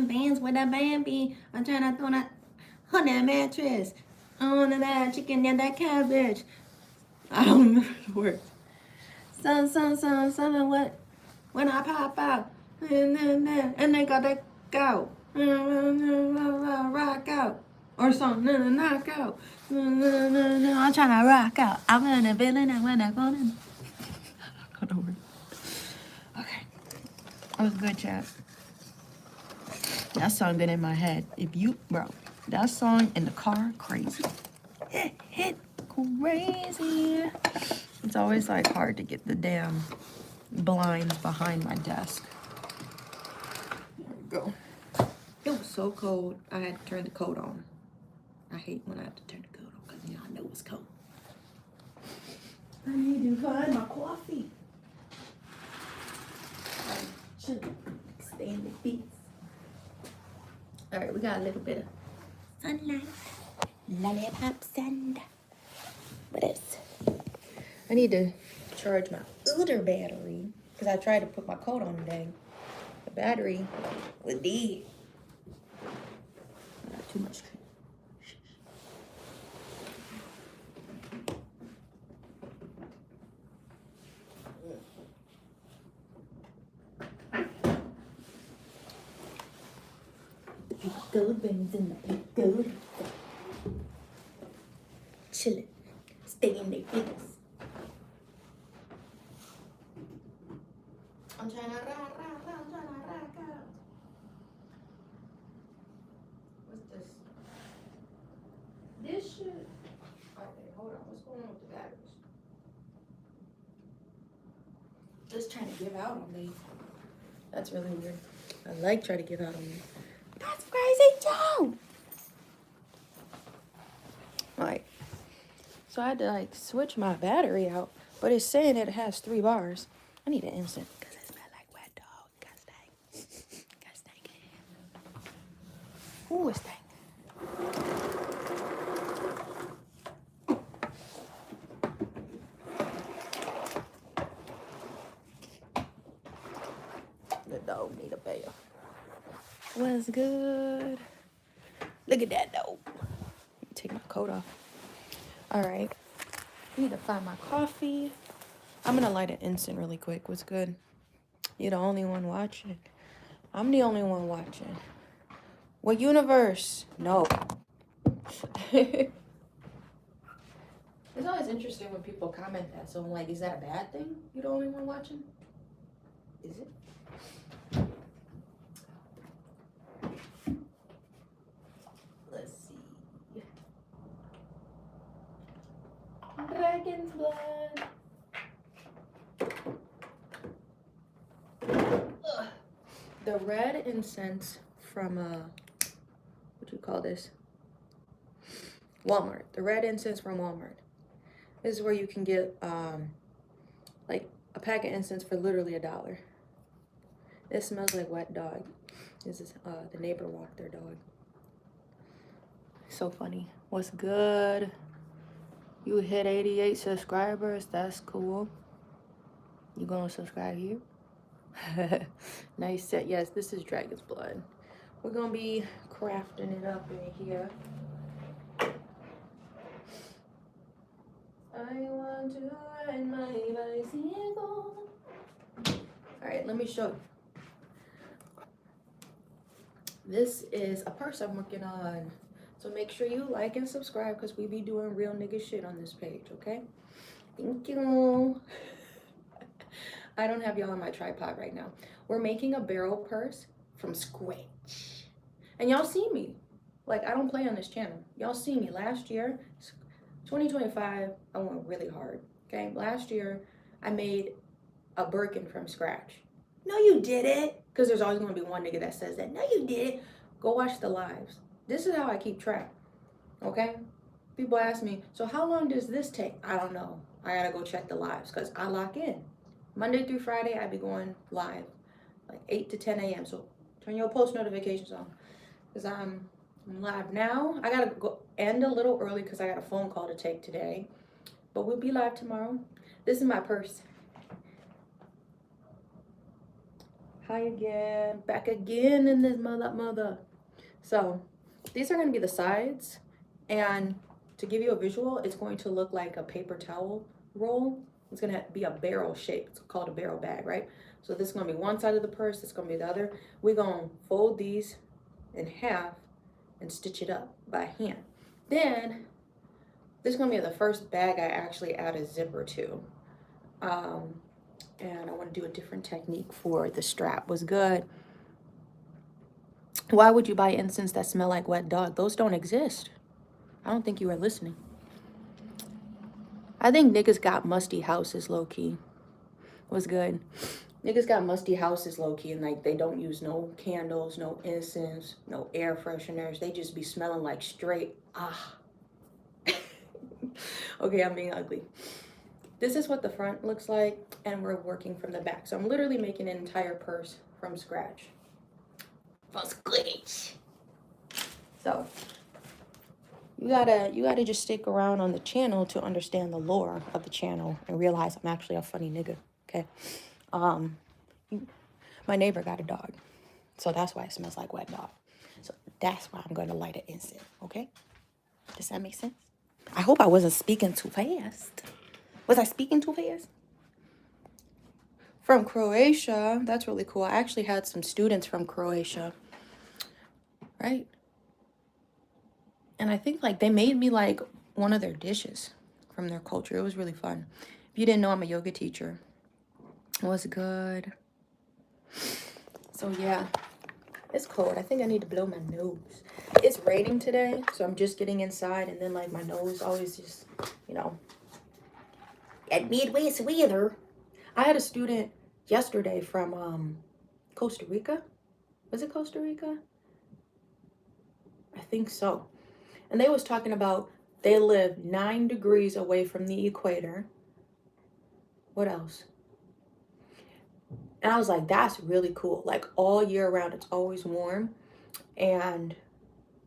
them bands with that bambi. I'm trying to throw that on that mattress. On that chicken and that cabbage. I don't remember the words. Something, what? When I pop out. And they got that go. Rock out. Or something, knock out. I'm trying to rock out. I'm in a villain. I'm gonna go in. I don't know where. Okay. That was a good chat. That song been in my head. If you, bro, that song in the car, crazy. Hit crazy. It's always like hard to get the damn blinds behind my desk. There we go. It was so cold, I had to turn the coat on. I hate when I have to turn the coat on because you know I know it's cold. I need to find my coffee. I'm chilling, stay in the beats. All right, we got a little bit of sunlight. Lollipop sand. What is? I need to charge my other battery because I tried to put my coat on today. The battery was dead. I got too much cream. Good things in the good. Chillin', stay in their business. I'm trying to rock out. What's this? This shit. Okay, hold on. What's going on with the batteries? Just trying to give out on me. That's really weird. I like trying to give out on me. That's crazy too. Alright. So I had to like switch my battery out, but it's saying that it has 3 bars. I need an instant because it smells like wet dog. Got stank. Got stank. Ooh, it's stank. The dog need a bath. What's good? Look at that dog. Take my coat off. All right. I need to find my coffee. I'm gonna light an incense really quick. What's good? You're the only one watching. I'm the only one watching. What universe? No. It's always interesting when people comment that. So I'm like, is that a bad thing? You're the only one watching? Is it? Let's see. Dragon's blood. Ugh. The red incense from what do you call this? Walmart. The red incense from Walmart. This is where you can get like a pack of incense for literally $1. It smells like wet dog. This is the neighbor walked their dog. So funny. What's good? You hit 88 subscribers. That's cool. You gonna subscribe here? Nice set. Yes, this is Dragon's Blood. We're gonna be crafting it up in here. I want to ride my bicycle. All right, let me show you. This is a purse I'm working on. So make sure you like and subscribe because we be doing real nigga shit on this page, okay? Thank you. I don't have y'all on my tripod right now. We're making a barrel purse from scratch. And y'all see me. Like, I don't play on this channel. Y'all see me. Last year, 2025, I went really hard, okay? Last year, I made a Birkin from scratch. No, you didn't. Because there's always going to be one nigga that says that. No, you didn't. Go watch the lives. This is how I keep track, okay? People ask me, so how long does this take? I don't know. I gotta go check the lives because I lock in. Monday through Friday, I be going live, like 8 to 10 a.m. So turn your post notifications on because I'm live now. I gotta go end a little early because I got a phone call to take today, but we'll be live tomorrow. This is my purse. Hi again. Back again in this mother. So these are going to be the sides. And to give you a visual, it's going to look like a paper towel roll. It's going to be a barrel shape. It's called a barrel bag, right? So this is going to be one side of the purse. This is going to be the other. We're going to fold these in half and stitch it up by hand. Then this is going to be the first bag I actually add a zipper to. And I want to do a different technique for the strap. Was good. Why would you buy incense that smell like wet dog? Those don't exist. I don't think you were listening. I think niggas got musty houses low-key. Was good. Niggas got musty houses low-key, and like they don't use no candles, no incense, no air fresheners. They just be smelling like straight Okay, I'm being ugly. This is what the front looks like, and we're working from the back. So I'm literally making an entire purse from scratch. So you gotta just stick around on the channel to understand the lore of the channel and realize I'm actually a funny nigga. Okay. My neighbor got a dog, so that's why it smells like wet dog. So that's why I'm gonna light an incense. Okay. Does that make sense? I hope I wasn't speaking too fast. Was I speaking too fast? From Croatia. That's really cool. I actually had some students from Croatia. Right? And I think like they made me like one of their dishes from their culture. It was really fun. If you didn't know, I'm a yoga teacher. It was good. So yeah, it's cold. I think I need to blow my nose. It's raining today, so I'm just getting inside, and then like my nose always just, you know, at Midwest weather. I had a student yesterday from Costa Rica. Was it Costa Rica? I think so. And they was talking about they live 9 degrees away from the equator. What else? And I was like, that's really cool. Like all year round, it's always warm. And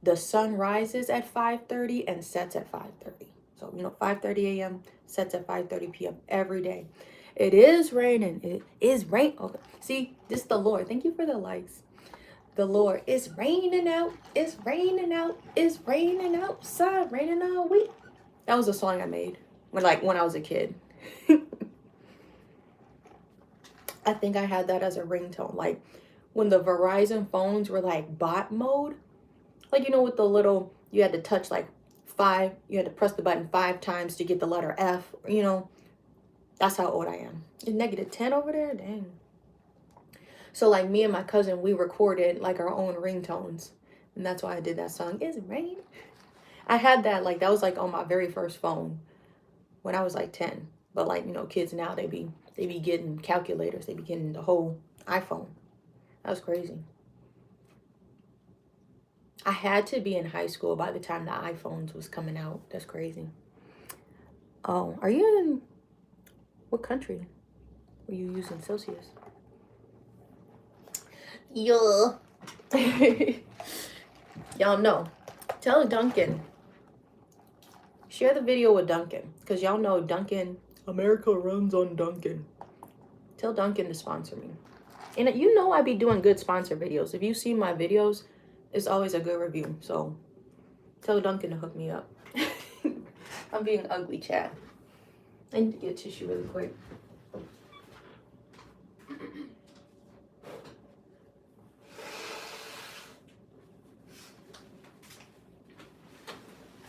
the sun rises at 5:30 and sets at 5:30. So, 5:30 a.m. sets at 5:30 p.m. every day. It is raining. It is rain. Okay. See, this is the Lord. Thank you for the likes. The Lord, it's raining out. It's raining out. It's raining outside. Raining all week. That was a song I made when I was a kid. I think I had that as a ringtone. Like when the Verizon phones were like bot mode. Like, with the little, you had to touch like 5, you had to press the button 5 times to get the letter F, That's how old I am. Is -10 over there? Dang. So like me and my cousin, we recorded like our own ringtones. And that's why I did that song. It's rain. I had that, like, that was like on my very first phone when I was like 10. But like, kids now, they be getting calculators. They be getting the whole iPhone. That was crazy. I had to be in high school by the time the iPhones was coming out. That's crazy. Oh, are you in what country? Were you using Celsius? Yeah. Y'all know. Tell Duncan. Share the video with Duncan. Because y'all know Duncan. America runs on Duncan. Tell Duncan to sponsor me. And I be doing good sponsor videos. If you see my videos, it's always a good review. So tell Duncan to hook me up. I'm being ugly, chat. I need to get a tissue really quick.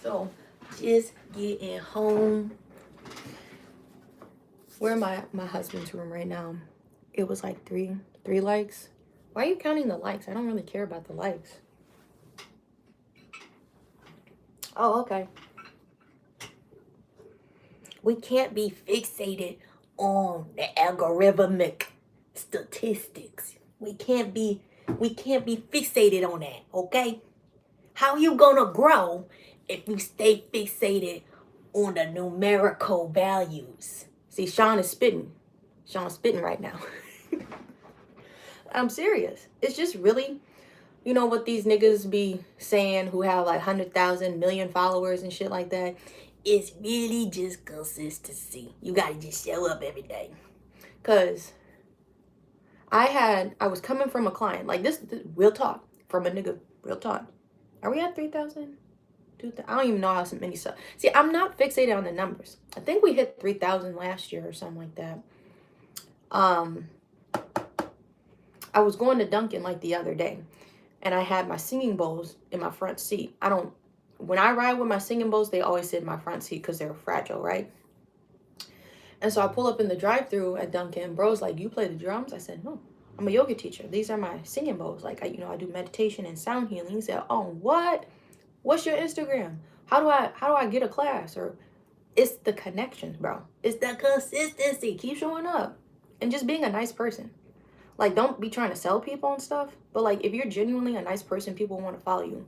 So just getting home. We're in my husband's room right now. It was like three likes. Why are you counting the likes? I don't really care about the likes. Oh, okay. We can't be fixated on the algorithmic statistics. We can't be fixated on that, okay? How you gonna grow if you stay fixated on the numerical values? See, Sean is spitting. Sean's spitting right now. I'm serious. It's just really, what these niggas be saying who have like 100,000 million followers and shit like that. It's really just consistency. You gotta just show up every day. Cause I was coming from a client. Like this real talk from a nigga. Real talk. Are we at 3,000? I don't even know how many stuff. See, I'm not fixated on the numbers. I think we hit 3,000 last year or something like that. I was going to Dunkin' like the other day, and I had my singing bowls in my front seat. When I ride with my singing bowls, they always sit in my front seat because they're fragile, right? And so I pull up in the drive-thru at Dunkin'. Bro's like, "You play the drums?" I said, "No, I'm a yoga teacher. These are my singing bowls. Like, I do meditation and sound healing." He said, "Oh, what? What's your Instagram? How do I get a class?" Or it's the connections, bro. It's the consistency. Keep showing up and just being a nice person. Like, don't be trying to sell people and stuff. But like, if you're genuinely a nice person, people want to follow you.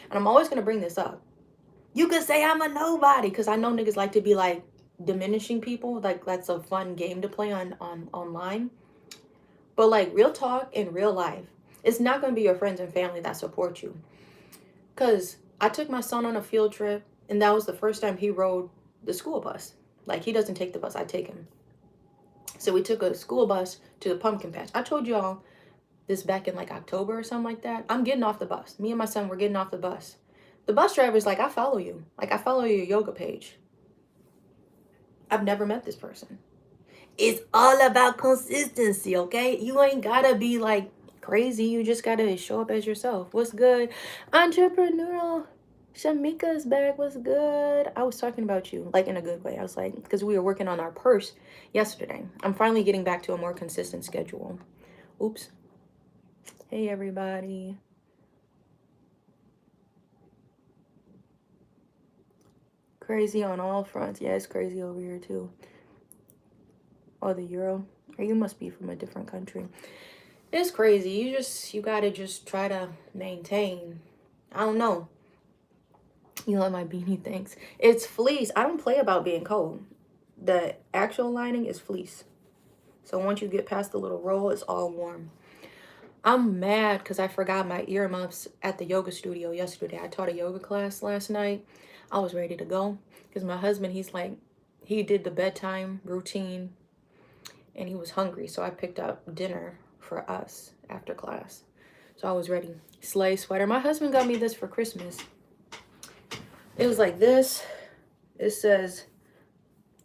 And I'm always gonna bring this up. You could say I'm a nobody, because I know niggas like to be like diminishing people. Like, that's a fun game to play on online. But like, real talk in real life, it's not gonna be your friends and family that support you. Because I took my son on a field trip, and that was the first time he rode the school bus. Like, he doesn't take the bus, I take him. So we took a school bus to the pumpkin patch. I told y'all this back in like October or something like that. I'm getting off the bus. Me and my son were getting off the bus. The bus driver's like, "I follow you. Like, I follow your yoga page." I've never met this person. It's all about consistency, okay? You ain't gotta be like crazy. You just gotta show up as yourself. What's good? Entrepreneurial. Shamika's back. What's good? I was talking about you, like, in a good way. I was like, because we were working on our purse yesterday. I'm finally getting back to a more consistent schedule. Oops. Hey, everybody. Crazy on all fronts. Yeah, it's crazy over here, too. Oh, the euro. Or you must be from a different country. It's crazy. You gotta just try to maintain. I don't know. You know, my beanie thinks it's fleece. I don't play about being cold. The actual lining is fleece. So once you get past the little roll, it's all warm. I'm mad because I forgot my earmuffs at the yoga studio yesterday. I taught a yoga class last night. I was ready to go because my husband, he did the bedtime routine and he was hungry. So I picked up dinner for us after class. So I was ready. Sleigh sweater. My husband got me this for Christmas. It was like this. It says,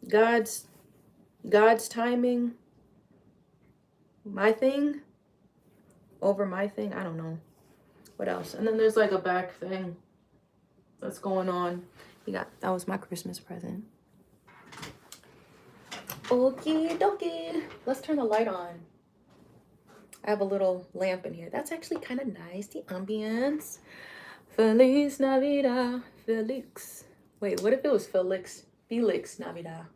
God's timing, my thing, over my thing. I don't know. What else? And then there's like a back thing that's going on. That was my Christmas present. Okie dokie. Let's turn the light on. I have a little lamp in here. That's actually kind of nice. The ambience. Feliz Navidad. Felix. Wait, what if it was Felix? Felix Navidad.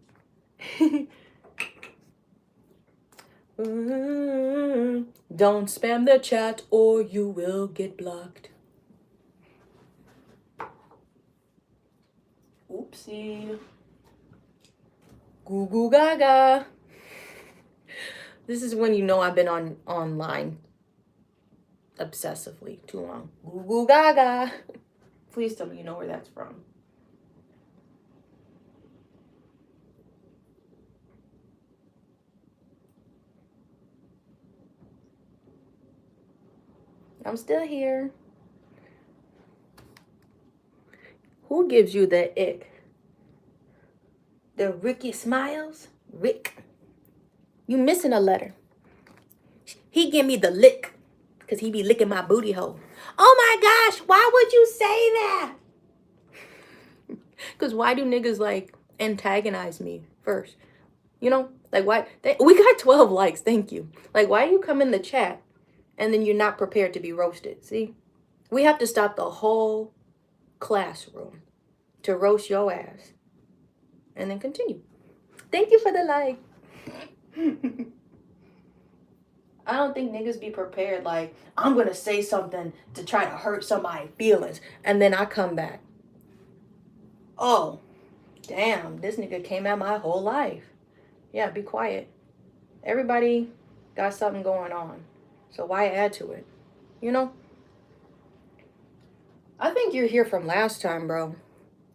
Don't spam the chat or you will get blocked. Oopsie. Goo goo gaga. This is when you know I've been online obsessively too long. Goo goo gaga. Please tell me you know where that's from. I'm still here. Who gives you the ick? The Ricky Smiles? Rick. You missing a letter. He give me the lick. Because he be licking my booty hole. Oh my gosh, why would you say that? Because why do niggas like antagonize me first? You know? Like, why? We got 12 likes, thank you. Like, why do you come in the chat and then you're not prepared to be roasted? See? We have to stop the whole classroom to roast your ass. And then continue. Thank you for the like. I don't think niggas be prepared. Like, I'm going to say something to try to hurt somebody's feelings. And then I come back. Oh, damn. This nigga came at my whole life. Yeah, be quiet. Everybody got something going on. So why add to it? You know? I think you're here from last time, bro.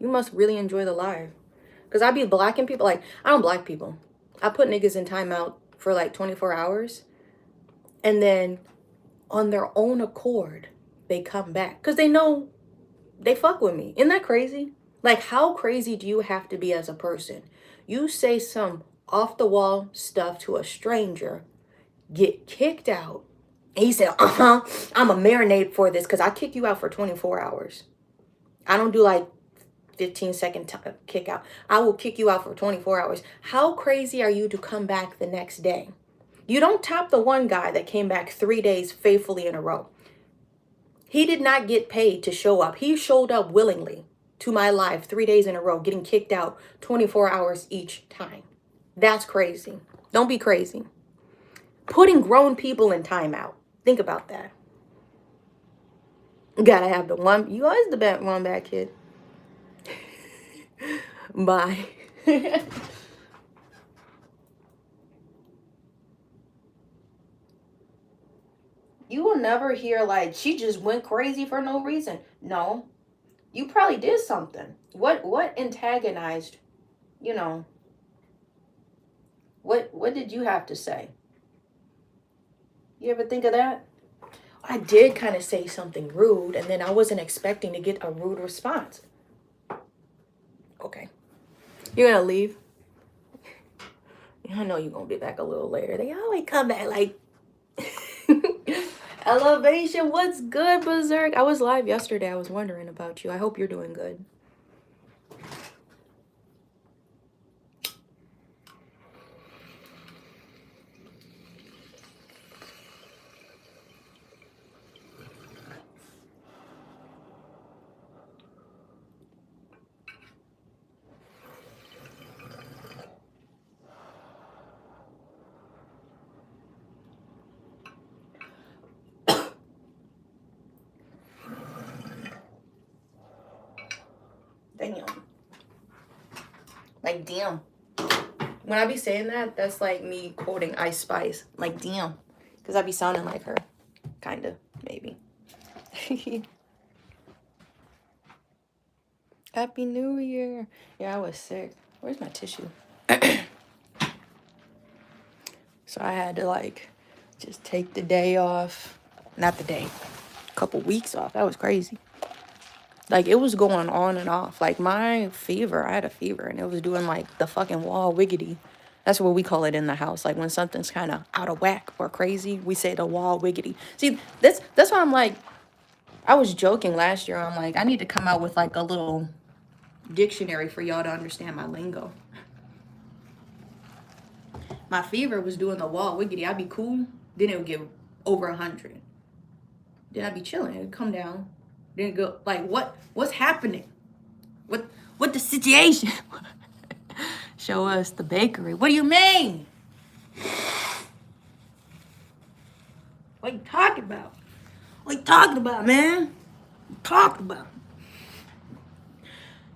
You must really enjoy the live. Because I be blocking people. Like, I don't block people. I put niggas in timeout for like 24 hours. And then on their own accord, they come back because they know they fuck with me. Isn't that crazy? Like, how crazy do you have to be as a person? You say some off the wall stuff to a stranger, get kicked out, and he said, I'm a marinate for this because I kick you out for 24 hours. I don't do like 15-second kick out. I will kick you out for 24 hours. How crazy are you to come back the next day? You don't top the one guy that came back 3 days faithfully in a row. He did not get paid to show up. He showed up willingly to my live 3 days in a row, getting kicked out 24 hours each time. That's crazy. Don't be crazy. Putting grown people in timeout. Think about that. You gotta have the one. You always the one bad kid. Bye. You will never hear like she just went crazy for no reason. No. You probably did something. What antagonized, you know, what did you have to say? You ever think of that? I did kind of say something rude, and then I wasn't expecting to get a rude response. Okay. You're gonna leave? I know you're gonna be back a little later. They always come back like Elevation, what's good, Berserk? I was live yesterday. I was wondering about you. I hope you're doing good. Damn. Like, damn. When I be saying that, that's like me quoting Ice Spice. Like, damn. Because I be sounding like her. Kind of, maybe. Happy New Year. Yeah, I was sick. Where's my tissue? So I had to, like, just take the day off. Not the day. A couple weeks off. That was crazy. Like, it was going on and off. Like, my fever, I had a fever, and it was doing, like, the fucking wall wiggity. That's what we call it in the house. Like, when something's kind of out of whack or crazy, we say the wall wiggity. See, that's why I'm like, I was joking last year. I'm like, I need to come out with, like, a little dictionary for y'all to understand my lingo. My fever was doing the wall wiggity. I'd be cool. Then it would get over 100. Then I'd be chilling. It would come down. Then it go, like, what's happening? What the situation? Show us the bakery. What do you mean? What you talking about? What you talking about, man? What you talking about?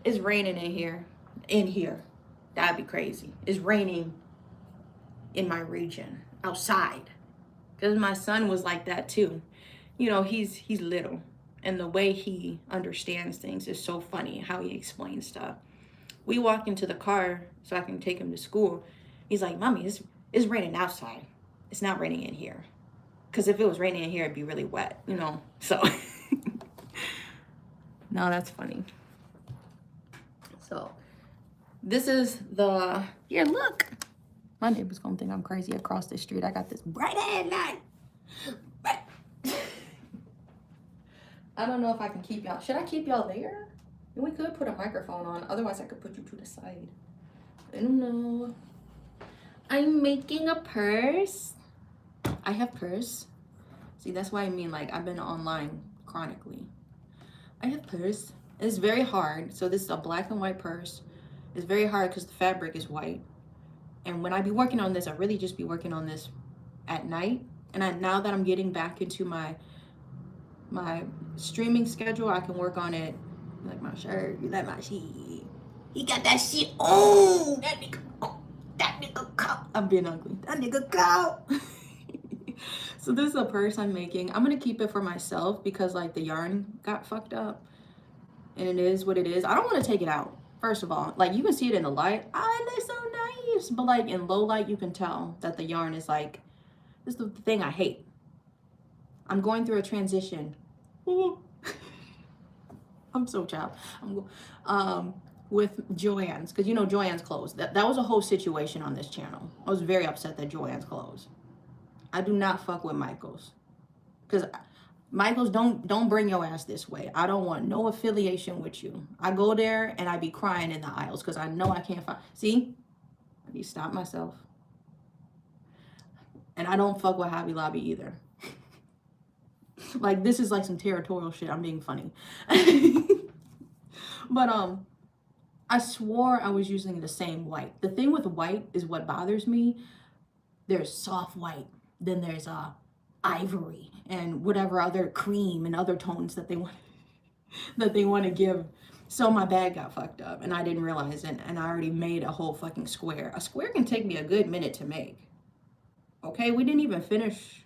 It's raining in here. In here. That'd be crazy. It's raining in my region. Outside. Because my son was like that too. You know, he's little. And the way he understands things is so funny, how he explains stuff. We walk into the car so I can take him to school. He's like, Mommy, it's raining outside. It's not raining in here. Because if it was raining in here, it'd be really wet, you know? So, no, that's funny. So, this is the, here, look. My neighbor's going to think I'm crazy across the street. I got this bright ass light. I don't know if I can keep y'all. Should I keep y'all there? We could put a microphone on. Otherwise, I could put you to the side. I don't know. I'm making a purse. I have purse. See, that's why I mean, like, I've been online chronically. I have purse. It's very hard. So this is a black and white purse. It's very hard because the fabric is white. And when I be working on this, I really just be working on this at night. And now that I'm getting back into my streaming schedule, I can work on it. You like my shirt? You like my shit? He got that shit. Oh, that nigga caught. I'm being ugly. That nigga caught. So this is a purse I'm making. I'm gonna keep it for myself because like the yarn got fucked up, and it is what it is. I don't want to take it out. First of all, like you can see it in the light. Oh, it looks so nice, but like in low light, you can tell that the yarn is like, this is the thing I hate. I'm going through a transition. Ooh. I'm so chopped. With Joann's, because you know Joann's closed. That was a whole situation on this channel. I was very upset that Joann's closed. I do not fuck with Michael's, because Michael's don't bring your ass this way. I don't want no affiliation with you. I go there and I be crying in the aisles because I know I can't find. See, I be stop myself. And I don't fuck with Hobby Lobby either. Like, this is like some territorial shit. I'm being funny. But I swore I was using the same white. The thing with white is what bothers me. There's soft white, then there's ivory and whatever other cream and other tones that they want to give. So my bag got fucked up and I didn't realize it, and I already made a whole fucking square. A square can take me a good minute to make. Okay, we didn't even finish.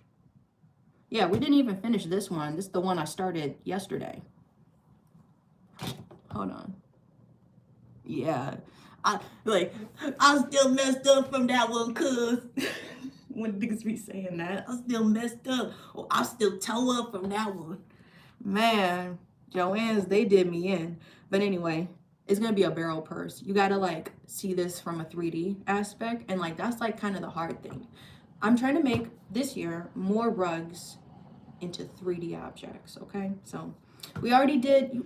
Yeah, we didn't even finish this one. This is the one I started yesterday. Hold on. Yeah, I still messed up from that one, cuz. When niggas be saying that, I still messed up. Or I still toe up from that one. Man, Joann's, they did me in. But anyway, it's gonna be a barrel purse. You gotta like see this from a 3D aspect, and like that's like kind of the hard thing. I'm trying to make this year more rugs into 3D objects, okay? So we already did,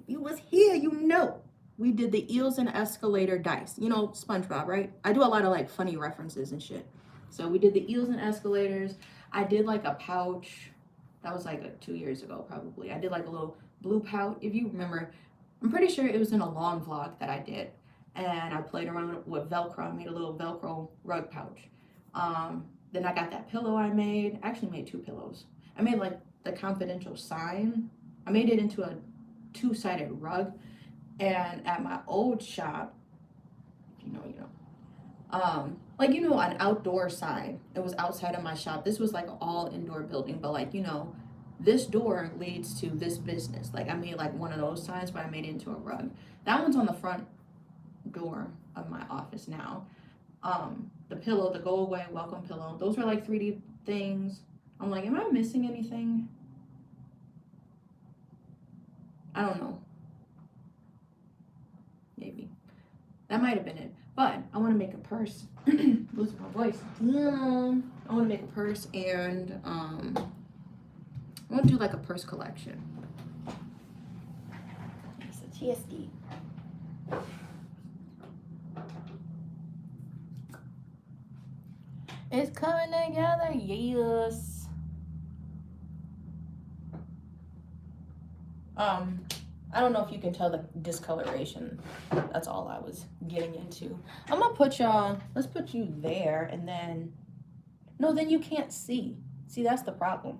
you was here, you know. We did the eels and escalator dice. You know, SpongeBob, right? I do a lot of like funny references and shit. So we did the eels and escalators. I did like a pouch. That was like 2 years ago, probably. I did like a little blue pouch, if you remember. I'm pretty sure it was in a long vlog that I did. And I played around with Velcro. I made a little Velcro rug pouch. Then I got that pillow I made. I actually made 2 pillows. I made like the confidential sign. I made it into a 2-sided rug. And at my old shop, if you know, you know. Like, you know, an outdoor sign. It was outside of my shop. This was like an all indoor building, but like, you know, this door leads to this business. Like, I made like one of those signs, but I made it into a rug. That one's on the front door of my office now. The pillow, the go away welcome pillow, those are like 3D things. I'm like, am I missing anything? I don't know. Maybe. That might have been it. But I want to make a purse. Losing my voice. I want to make a purse, and I want to do like a purse collection. It's a TSD. It's coming together, yes. I don't know if you can tell the discoloration. That's all I was getting into. I'm gonna put y'all, let's put you there, and then, no, then you can't see. See, that's the problem.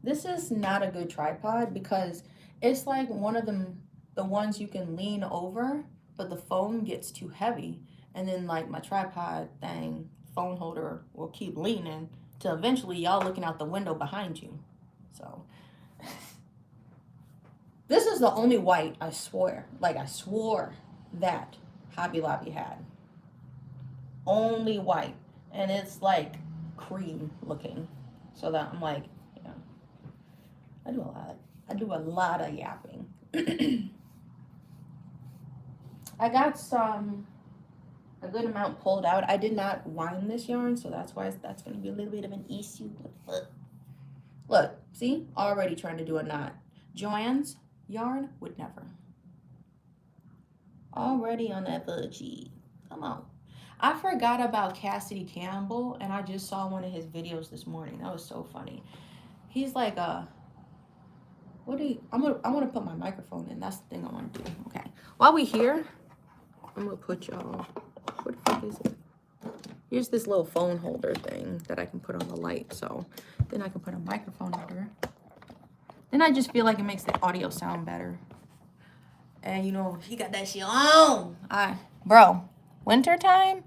This is not a good tripod because it's like one of them, the ones you can lean over, but the phone gets too heavy. And then like my tripod thing, phone holder will keep leaning till eventually y'all looking out the window behind you. So this is the only white, I swear. Like, I swore that Hobby Lobby had. Only white. And it's like cream looking. So that I'm like, yeah. I do a lot of yapping. I got a good amount pulled out. I did not wind this yarn, so that's why that's going to be a little bit of an issue. Look, see? Already trying to do a knot. Joann's yarn would never. Already on that budgie. Come on. I forgot about Cassidy Campbell, and I just saw one of his videos this morning. That was so funny. He's like what do you, I want to put my microphone in. That's the thing I want to do. Okay. While we here, I'm gonna put y'all, what the fuck is it? Here's this little phone holder thing that I can put on the light, so then I can put a microphone under. Then I just feel like it makes the audio sound better. And you know, he got that shit on. Bro, wintertime,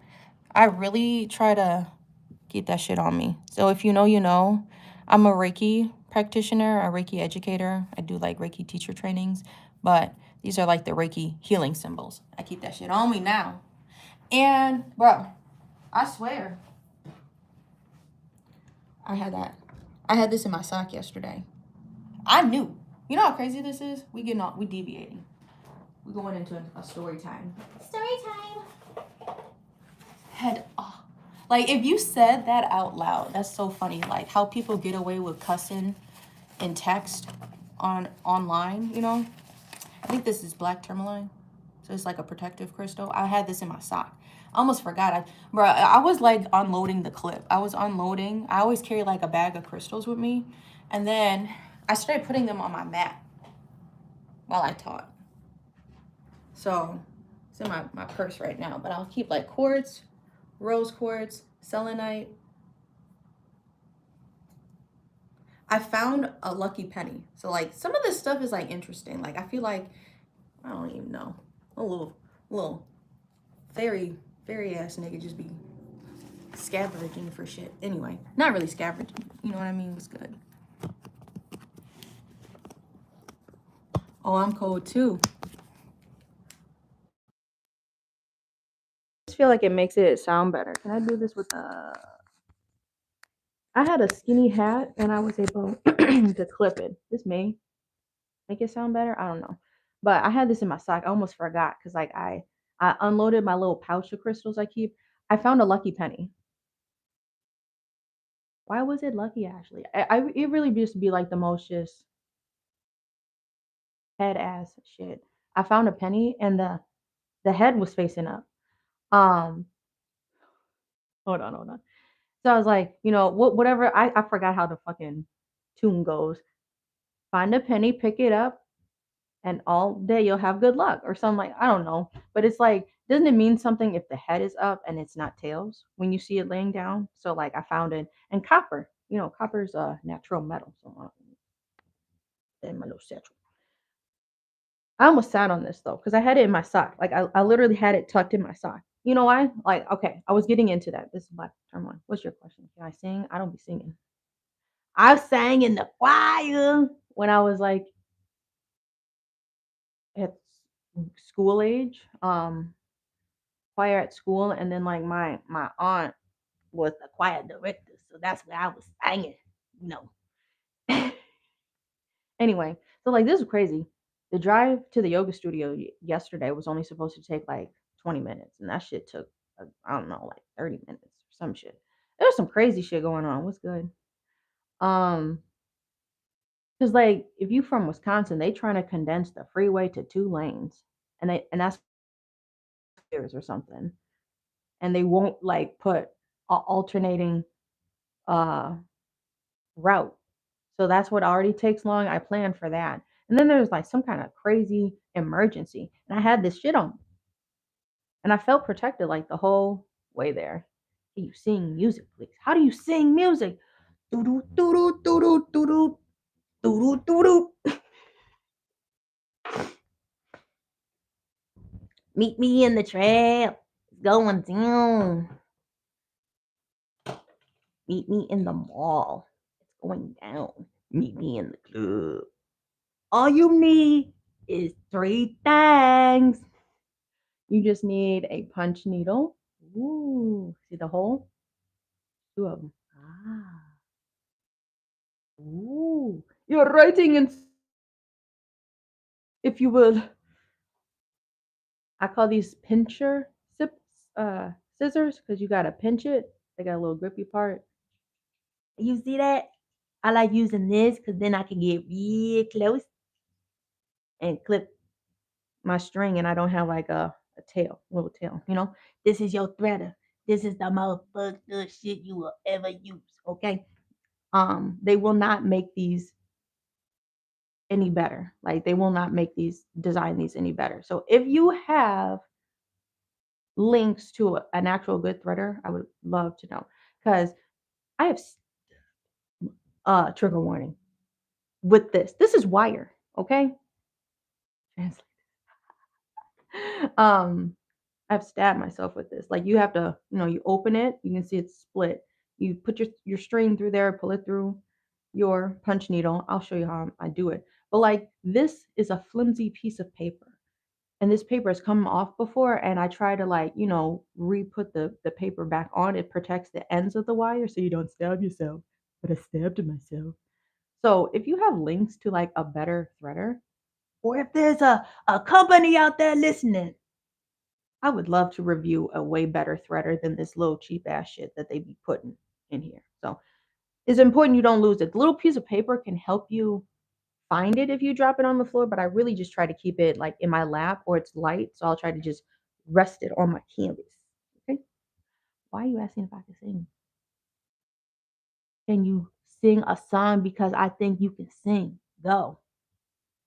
I really try to keep that shit on me. So if you know, you know. I'm a Reiki practitioner, a Reiki educator. I do like Reiki teacher trainings, but these are like the Reiki healing symbols. I keep that shit on me now. And bro, I swear, I I had this in my sock yesterday. I knew. You know how crazy this is? We deviating. We're going into a story time. Story time. Head off. Like if you said that out loud, that's so funny. Like how people get away with cussing in text online, you know? I think this is black tourmaline. So it's like a protective crystal. I had this in my sock. I almost forgot. I was like unloading the clip. I was unloading. I always carry like a bag of crystals with me. And then I started putting them on my mat while I taught. So it's in my purse right now. But I'll keep like quartz, rose quartz, selenite. I found a lucky penny. So like some of this stuff is like interesting. Like I feel like I don't even know. A little fairy ass nigga just be scavenging for shit. Anyway, not really scavenging. You know what I mean? It's good. Oh, I'm cold too. I just feel like it makes it sound better. Can I do this with a? I had a skinny hat and I was able to clip it. This may make it sound better. I don't know, but I had this in my sock. I almost forgot because like I unloaded my little pouch of crystals I keep. I found a lucky penny. Why was it lucky, Ashley? It really used to be like the most just head ass shit. I found a penny and the head was facing up. Um, hold on. So I was like, you know, whatever. I forgot how the fucking tune goes. Find a penny, pick it up, and all day you'll have good luck or something like I don't know. But it's like, doesn't it mean something if the head is up and it's not tails when you see it laying down? So like I found it and copper. You know, copper's a natural metal. So in my little satchel. I almost sat on this though, because I had it in my sock. Like I literally had it tucked in my sock. You know why? Like, okay, I was getting into that. This is black term one. What's your question? Can I sing? I don't be singing. I sang in the choir when I was like at school age. Choir at school, and then like my aunt was the choir director, so that's where I was singing. You know. Anyway, so like this is crazy. The drive to the yoga studio yesterday was only supposed to take like 20 minutes, and that shit took I don't know, like 30 minutes or some shit. There was some crazy shit going on. What's good? Um, because like if you from Wisconsin, they trying to condense the freeway to 2 lanes, and that's years or something, and they won't like put a alternating uh route. So that's what already takes long. I planned for that. And then there's like some kind of crazy emergency. And I had this shit on. And I felt protected like the whole way there. Can you sing music, please? How do you sing music? Doo-doo, doo-doo, doo-doo, doo-doo, doo-doo, doo-doo. Meet me in the trail. It's going down. Meet me in the mall. It's going down. Meet me in the club. All you need is 3 things. You just need a punch needle. Ooh, see the hole? 2 of them. Ah. Ooh. You're writing in, if you will. I call these pincher sips, scissors because you gotta pinch it. They got a little grippy part. You see that? I like using this because then I can get real close and clip my string, and I don't have like a tail, little tail. You know, this is your threader. This is the most fucked up shit you will ever use. Okay, they will not make these any better. Like they will not make these design these any better. So if you have links to an actual good threader, I would love to know because I have trigger warning with this. This is wire, okay? Translate. um, I've stabbed myself with this. Like you have to, you know, you open it, you can see it's split. You put your string through there, pull it through your punch needle. I'll show you how I do it. But like this is a flimsy piece of paper. And this paper has come off before, and I try to like, you know, re-put the paper back on. It protects the ends of the wire so you don't stab yourself. but I stabbed myself. So if you have links to like a better threader, or if there's a company out there listening, I would love to review a way better threader than this little cheap ass shit that they be putting in here. So it's important you don't lose it. The little piece of paper can help you find it if you drop it on the floor, but I really just try to keep it like in my lap or it's light. So I'll try to just rest it on my canvas. Okay. Why are you asking if I can sing? Can you sing a song because I think you can sing? Go.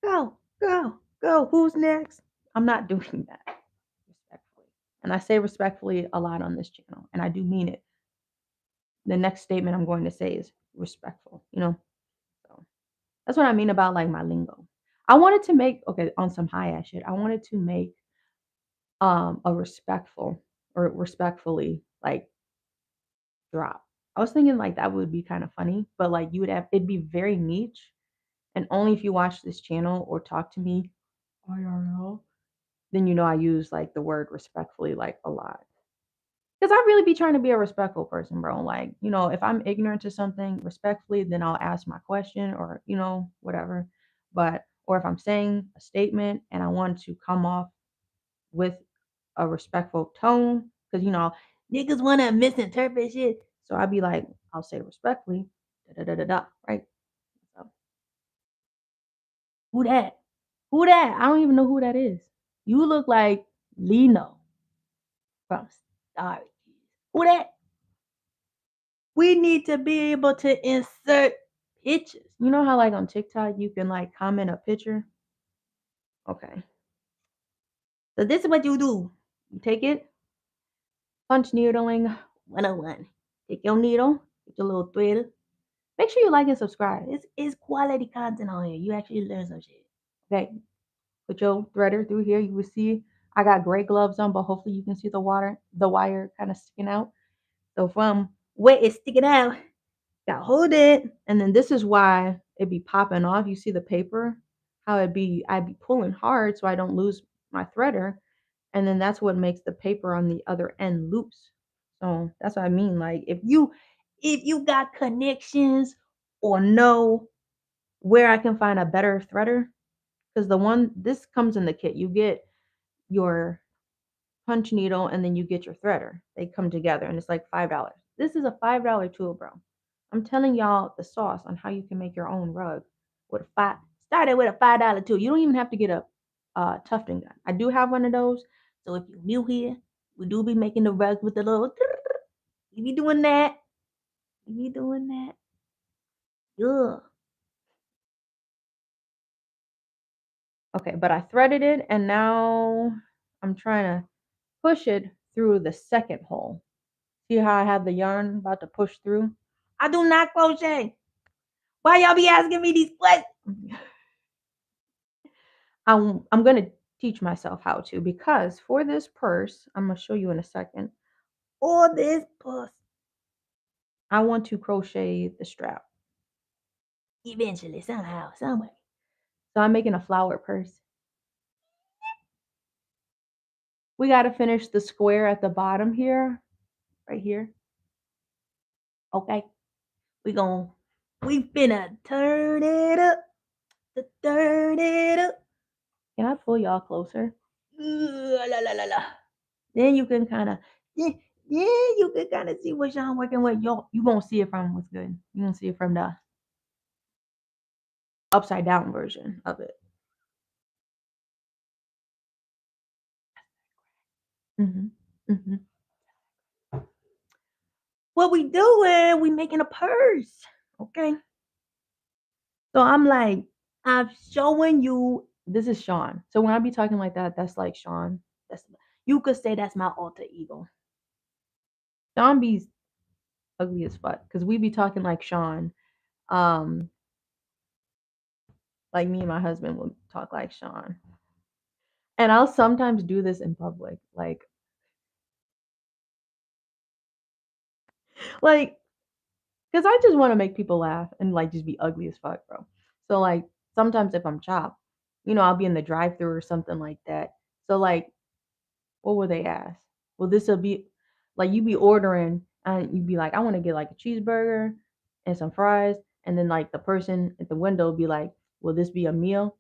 Go. Go. Go. Who's next? I'm not doing that respectfully. And I say respectfully a lot on this channel, and I do mean it. The next statement I'm going to say is respectful. So that's what I mean about like my lingo. I wanted to make okay on some high ass shit. I wanted to make a respectful or respectfully like drop. I was thinking like that would be kind of funny, but like you would have it'd be very niche and only if you watch this channel or talk to me IRL, then you know I use like the word respectfully like a lot. Because I really be trying to be a respectful person, bro. Like, if I'm ignorant to something respectfully, then I'll ask my question or, whatever. Or if I'm saying a statement and I want to come off with a respectful tone, because, niggas want to misinterpret shit. So I'd be like, I'll say respectfully, da da da da da, right? So, who that? Who that? I don't even know who that is. You look like Lino from Star Wars. Who that? We need to be able to insert pictures. You know how like on TikTok you can like comment a picture? Okay. So this is what you do. You take it, punch needling 101. Take your needle, get your little thread. Make sure you like and subscribe. It's quality content on here. You actually learn some shit. Okay. Put your threader through here. You will see I got gray gloves on, but hopefully you can see the wire kind of sticking out. So from where it's sticking out, got hold it, and then this is why it be popping off. You see the paper, how I'd be pulling hard so I don't lose my threader, and then that's what makes the paper on the other end loose. So that's what I mean. Like if you got connections or know where I can find a better threader, because this comes in the kit. You get your punch needle, and then you get your threader. They come together and it's like $5. This is a $5 tool, bro. I'm telling y'all the sauce on how you can make your own rug with a five. Started with a $5 tool. You don't even have to get a tufting gun. I do have one of those. So if you're new here, we do be making the rugs with the little. You be doing that. You be doing that. Yeah. Okay, but I threaded it and now I'm trying to push it through the second hole. See how I have the yarn about to push through? I do not crochet. Why y'all be asking me these questions? I'm gonna teach myself how to because for this purse, I'm gonna show you in a second. For this purse, I want to crochet the strap. Eventually, somehow, someway. So I'm making a flower purse. We gotta finish the square at the bottom here, right here. Okay. We finna turn it up. Turn it up. Can I pull y'all closer? La, la, la, la. Then you can kind of, yeah, you can kind of see what y'all working with. You won't see it from what's good. You won't see it from the upside down version of it. hmm hmm What we doing? We making a purse, okay? So I'm like, I'm showing you. This is Sean. So when I be talking like that, that's like Sean. That's you could say that's my alter ego. Sean be ugly as fuck because we be talking like Sean. Um, like me and my husband will talk like Sean. And I'll sometimes do this in public, like, because I just want to make people laugh and like just be ugly as fuck, bro. So like sometimes if I'm chopped, I'll be in the drive-through or something like that. So like, what will they ask? Well, this will be like you be ordering and you'd be like, I want to get like a cheeseburger and some fries, and then like the person at the window be like, "Will this be a meal?"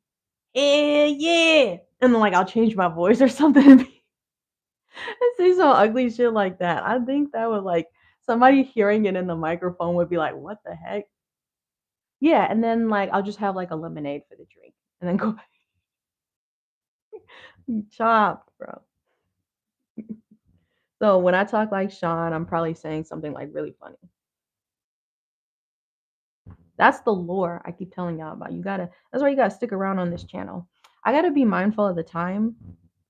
Yeah. And then like I'll change my voice or something and say some ugly shit like that. I think that would like somebody hearing it in the microphone would be like, "What the heck?" Yeah, and then like I'll just have like a lemonade for the drink, and then go chopped, bro. So when I talk like Sean, I'm probably saying something like really funny. That's the lore I keep telling y'all about. That's why you gotta stick around on this channel. I gotta be mindful of the time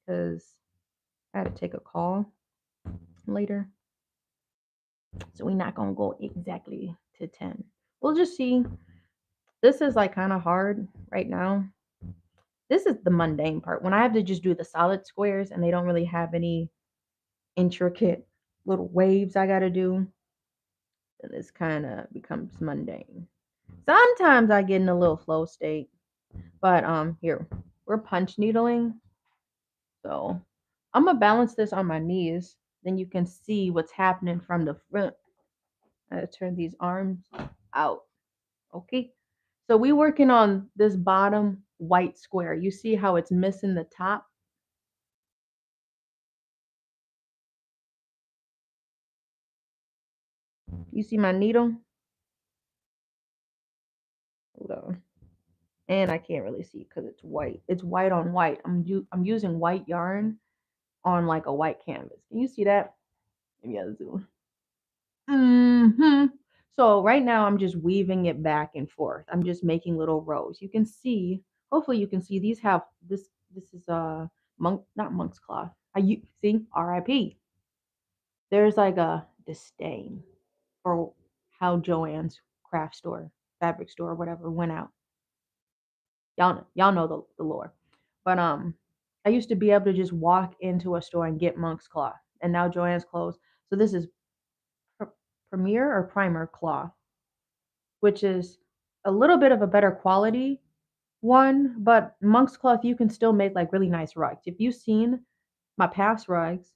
because I gotta take a call later. So we're not gonna go exactly to 10. We'll just see. This is like kind of hard right now. This is the mundane part. When I have to just do the solid squares and they don't really have any intricate little waves I gotta do, then this kind of becomes mundane. Sometimes I get in a little flow state, but here we're punch needling, so I'm gonna balance this on my knees. Then you can see what's happening from the front. I gotta turn these arms out. Okay, so we working on this bottom white square. You see how it's missing the top? You see my needle? Hold on. And I can't really see because it's white. It's white on white. I'm using white yarn on like a white canvas. Can you see that? Maybe I'll zoom. So right now I'm just weaving it back and forth. I'm just making little rows. You can see, hopefully you can see these have this is not monk's cloth. See RIP. There's like a disdain for how Joanne's craft store, fabric store, whatever went out. Y'all know the lore. But I used to be able to just walk into a store and get monk's cloth. And now Joanne's closed. So this is premier or primer cloth, which is a little bit of a better quality one, but monk's cloth you can still make like really nice rugs. If you've seen my past rugs,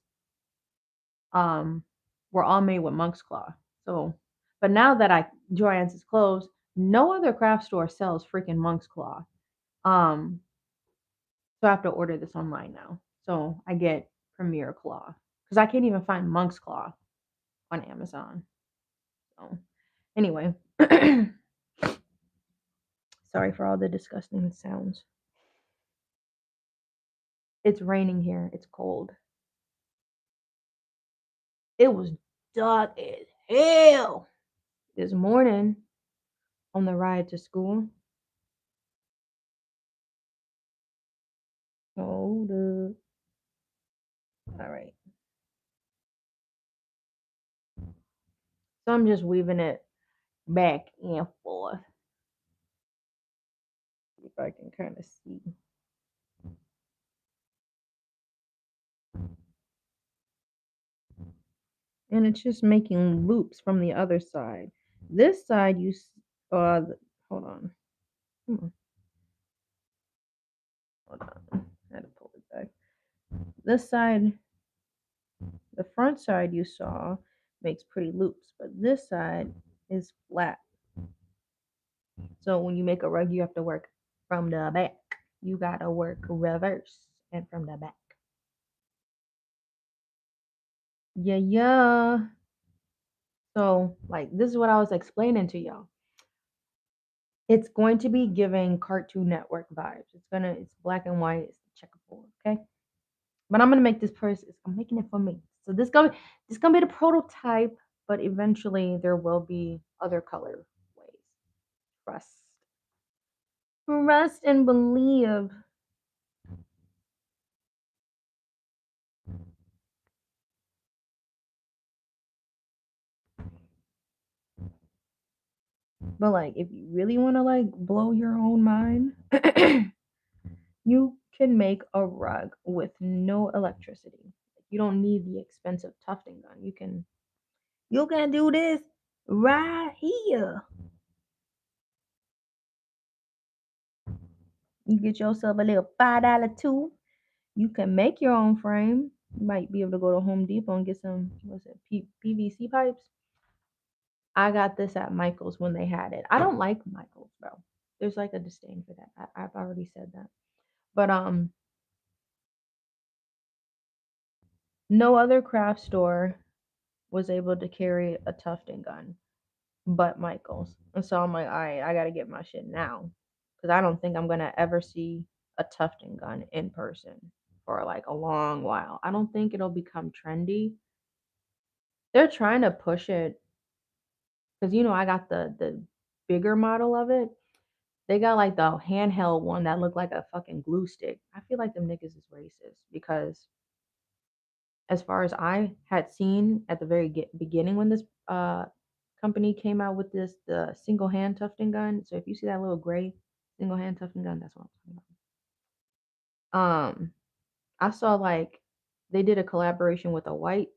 um, were all made with monk's cloth. So, but now that Joann's is closed, no other craft store sells freaking monk's cloth. Um, so I have to order this online now. So I get Premier cloth because I can't even find monk's cloth on Amazon. So anyway, sorry for all the disgusting sounds. It's raining here. It's cold. It was dark as hell this morning on the ride to school. Hold up. All right. So I'm just weaving it back and forth. If I can kind of see. And it's just making loops from the other side. This side, hold on. Hold on. I had to pull it back. This side, the front side you saw makes pretty loops, but this side is flat. So when you make a rug, you have to work from the back. You gotta work reverse and from the back. Yeah. So like this is what I was explaining to y'all. It's going to be giving Cartoon Network vibes. It's black and white, it's checkerboard, okay? But I'm gonna make this person. I'm making it for me. So this gonna be the prototype, but eventually there will be other color ways. Trust and believe. But like, if you really want to like blow your own mind, you can make a rug with no electricity. You don't need the expensive tufting gun. You can do this right here. You get yourself a little $5 tool. You can make your own frame. You might be able to go to Home Depot and get some PVC pipes. I got this at Michael's when they had it. I don't like Michael's, bro. There's like a disdain for that. I've already said that. But no other craft store was able to carry a tufting gun but Michael's. And so I'm like, all right, I gotta get my shit now. Cause I don't think I'm gonna ever see a tufting gun in person for like a long while. I don't think it'll become trendy. They're trying to push it because I got the bigger model of it. They got like the handheld one that looked like a fucking glue stick. I feel like them niggas is racist because as far as I had seen at the very beginning when this company came out with the single hand tufting gun. So if you see that little gray single hand tufting gun, that's what I'm talking about. I saw like they did a collaboration with a white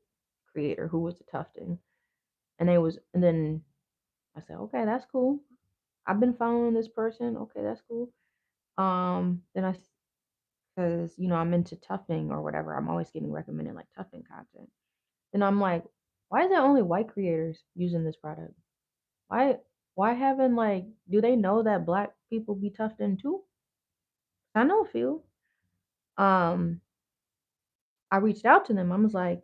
creator who was a tufting, and then I said, okay, that's cool. I've been following this person. Okay, that's cool. Then I because I'm into tufting or whatever. I'm always getting recommended like tufting content. And I'm like, why is there only white creators using this product? Why why haven't like do they know that black people be tufting too? I know a few. Um, I reached out to them. I was like,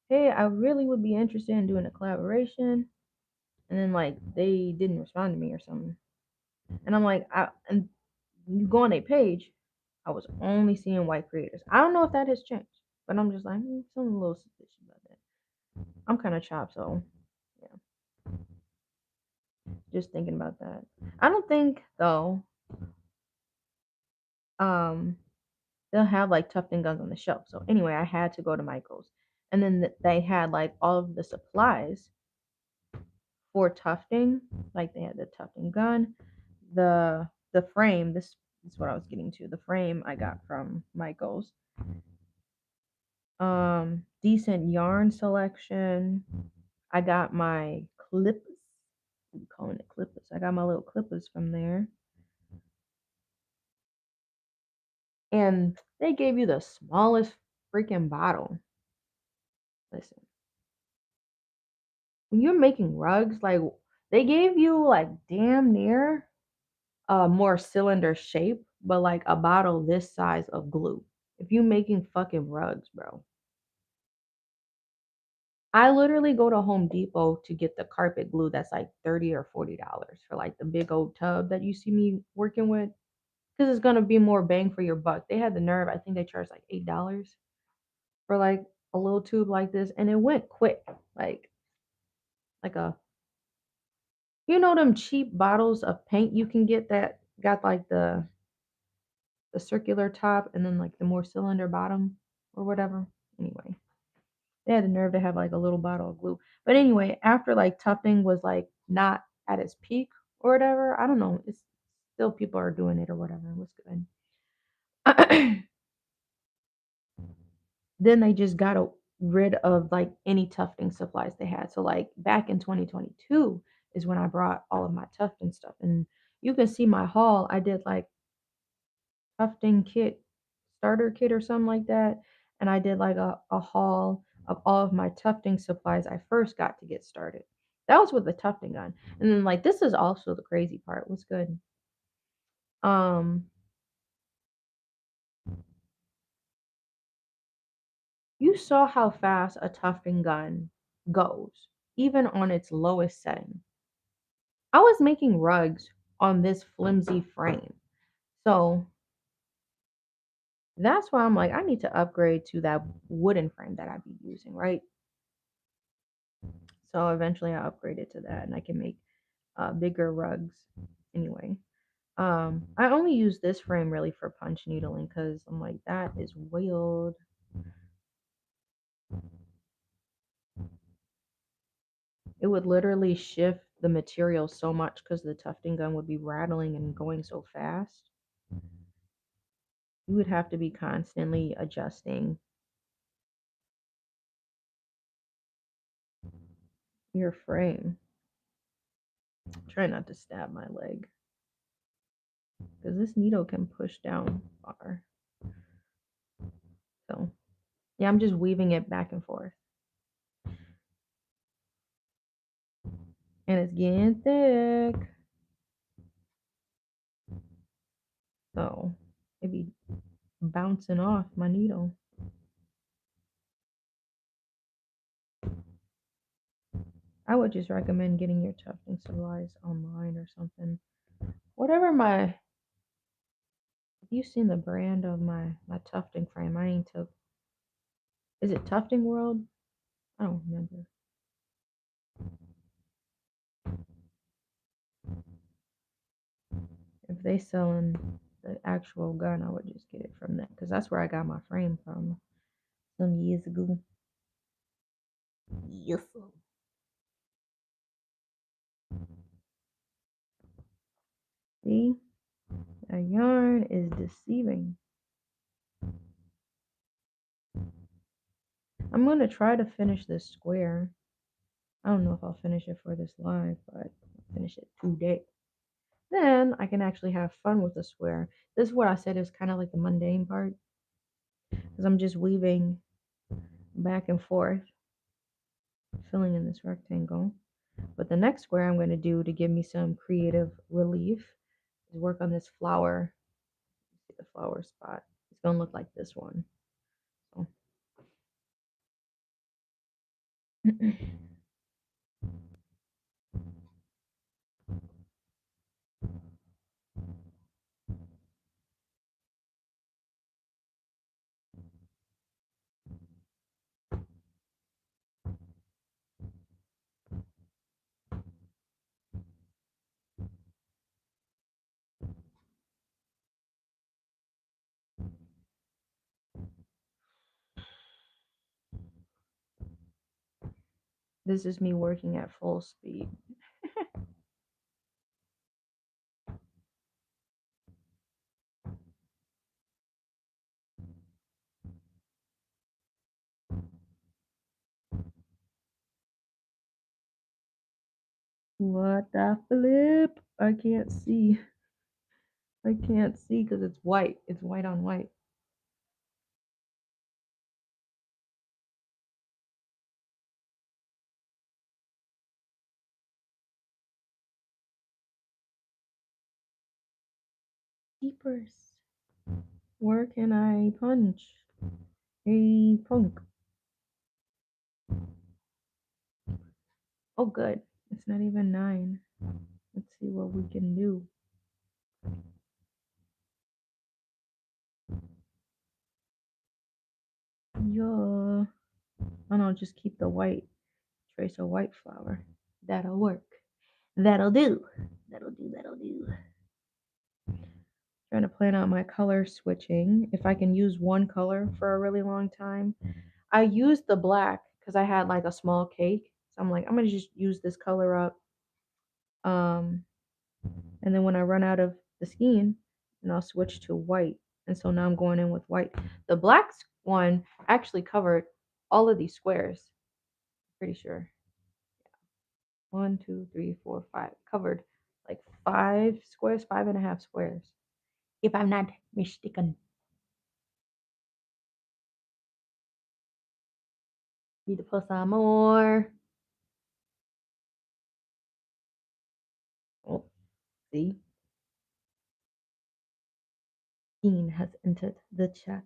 hey, I really would be interested in doing a collaboration. And then like they didn't respond to me or something. And I'm like, and you go on their page, I was only seeing white creators. I don't know if that has changed, but I'm just like, something a little suspicious about that. I'm kind of chopped, so yeah, just thinking about that. I don't think though, um, they'll have like tufting guns on the shelf. So anyway, I had to go to Michael's, and then they had like all of the supplies for tufting. Like they had the tufting gun, the frame. This is what I was getting to. The frame I got from Michael's. Decent yarn selection. I got my clips. I'm calling it clippers. I got my little clippers from there. And they gave you the smallest freaking bottle. Listen, when you're making rugs, like they gave you like damn near a more cylinder shape, but like a bottle this size of glue. If you making fucking rugs, bro. I literally go to Home Depot to get the carpet glue that's like $30 or $40 for like the big old tub that you see me working with. Because it's gonna be more bang for your buck. They had the nerve, I think they charged like $8 for like a little tube like this, and it went quick. Like a them cheap bottles of paint you can get that got like the circular top and then like the more cylinder bottom or whatever. Anyway, they had the nerve to have like a little bottle of glue. But anyway, after like tufting was like not at its peak or whatever, I don't know. It's still people are doing it or whatever. It was good. Then they just got rid of like any tufting supplies they had. So like back in 2022 is when I brought all of my tufting stuff, and you can see my haul. I did like tufting kit, starter kit or something like that, and I did like a haul of all of my tufting supplies I first got to get started. That was with the tufting gun, and then like this is also the crazy part. What's good? Um, you saw how fast a tufting gun goes, even on its lowest setting. I was making rugs on this flimsy frame. So that's why I'm like, I need to upgrade to that wooden frame that I'd be using, right? So eventually I upgraded to that and I can make bigger rugs anyway. I only use this frame really for punch needling because I'm like, that is wild. It would literally shift the material so much because the tufting gun would be rattling and going so fast. You would have to be constantly adjusting your frame. Try not to stab my leg because this needle can push down far. So, yeah, I'm just weaving it back and forth. And it's getting thick. So it be bouncing off my needle. I would just recommend getting your tufting supplies online or something. Whatever my, have you seen the brand of my tufting frame? I ain't took. Is it Tufting World? I don't remember. If they selling the actual gun, I would just get it from them because that's where I got my frame from some years ago. Yes. See, a yarn is deceiving. I'm gonna try to finish this square. I don't know if I'll finish it for this live, but I'll finish it today. Then I can actually have fun with the square. This is what I said is kind of like the mundane part because I'm just weaving back and forth, filling in this rectangle. But the next square I'm going to do to give me some creative relief is work on this flower. See the flower spot. It's going to look like this one. So. This is me working at full speed. What the flip? I can't see. I can't see because it's white. It's white on white. Keepers. Where can I punch? A punk. Oh, good. It's not even 9. Let's see what we can do. Yeah. And I'll just keep the white. Trace a white flower. That'll work. That'll do. That'll do. That'll do. Trying to plan out my color switching. If I can use one color for a really long time. I used the black because I had like a small cake. So I'm like, I'm gonna just use this color up. And then when I run out of the skein, then I'll switch to white. And so now I'm going in with white. The black one actually covered all of these squares. Pretty sure. 1, 2, 3, 4, 5. Covered like 5 squares, 5.5 squares. If I'm not mistaken. Need to put some more. Oh, see? Dean has entered the chat.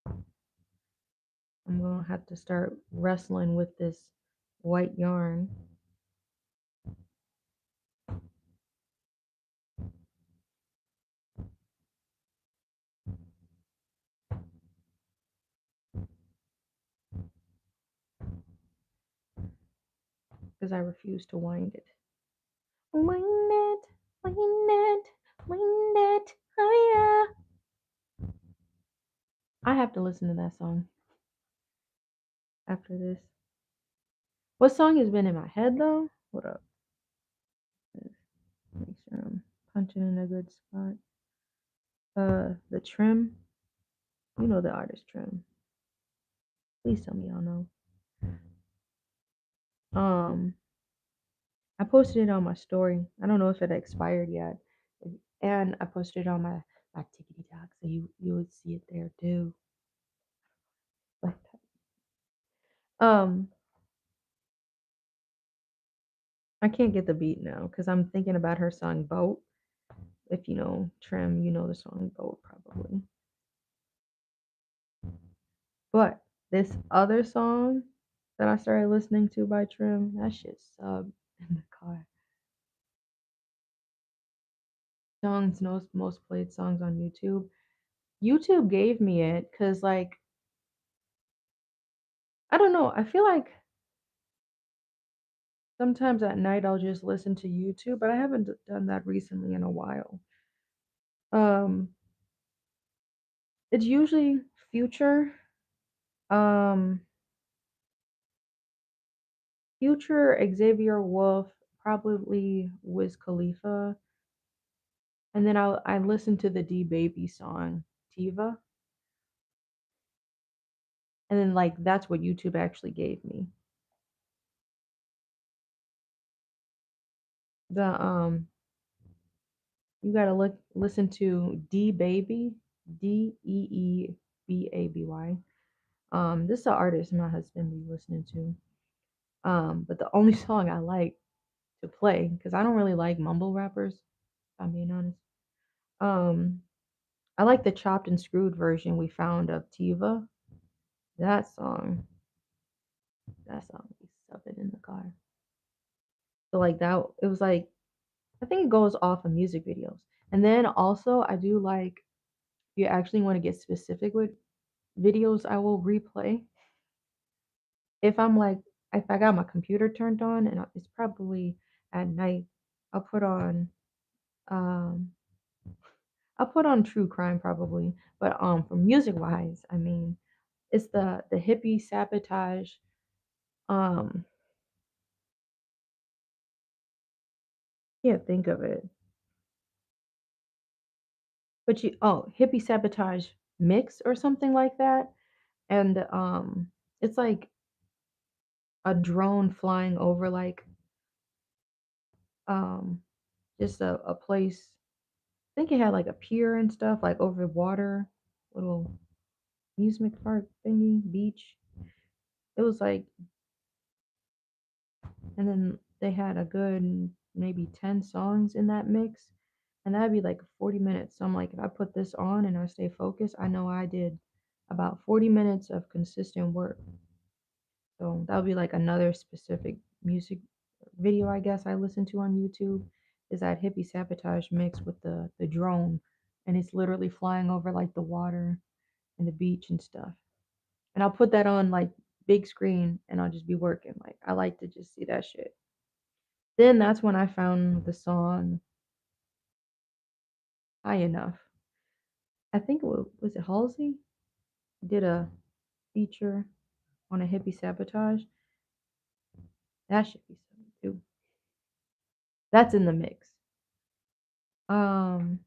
I'm gonna have to start wrestling with this white yarn. Because I refuse to wind it. Wind it, wind it, wind it, oh yeah. I have to listen to that song after this. What song has been in my head though? Hold up. Make sure I'm punching in a good spot. The Trim. You know the artist Trim. Please tell me y'all know. I posted it on my story. I don't know if it expired yet. And I posted it on my TikTok, so you would see it there too. Like that. I can't get the beat now because I'm thinking about her song Boat. If you know Trim, you know the song Boat probably. But this other song that I started listening to by Trim, that shit sub in the car. Songs, most played songs on YouTube. YouTube gave me it because, like, I don't know. I feel like sometimes at night I'll just listen to YouTube, but I haven't done that recently in a while. Um, it's usually Future, um, Future, Xavier Wolf, probably Wiz Khalifa, and then I listen to the D Baby song Tiva, and then like that's what YouTube actually gave me. The you gotta listen to D Baby, Deebaby. This is an artist my husband be listening to. But the only song I like to play, because I don't really like mumble rappers, if I'm being honest. Um, I like the chopped and screwed version we found of Tiva. That song, that song we subbing in the car. So like that, it was like I think it goes off of music videos. And then also I do like if you actually want to get specific with videos, I will replay. If I'm like if I got my computer turned on and it's probably at night, I'll put on um I'll put on true crime probably. But for music wise, I mean, it's the hippie sabotage. Um, can't think of it. But you hippie sabotage mix or something like that. And it's like a drone flying over like um just a place. I think it had like a pier and stuff, like over water, little amusement park thingy, beach. It was like, and then they had a good maybe 10 songs in that mix, and that'd be like 40 minutes. So I'm like, if I put this on and I stay focused, I know I did about 40 minutes of consistent work. So that would be like another specific music video, I guess, I listen to on YouTube is that hippie sabotage mix with the drone, and it's literally flying over like the water and the beach and stuff. And I'll put that on like big screen and I'll just be working. Like I like to just see that shit. Then that's when I found the song High Enough. I think it was it Halsey did a feature on a hippie sabotage. That should be something too. That's in the mix. Um,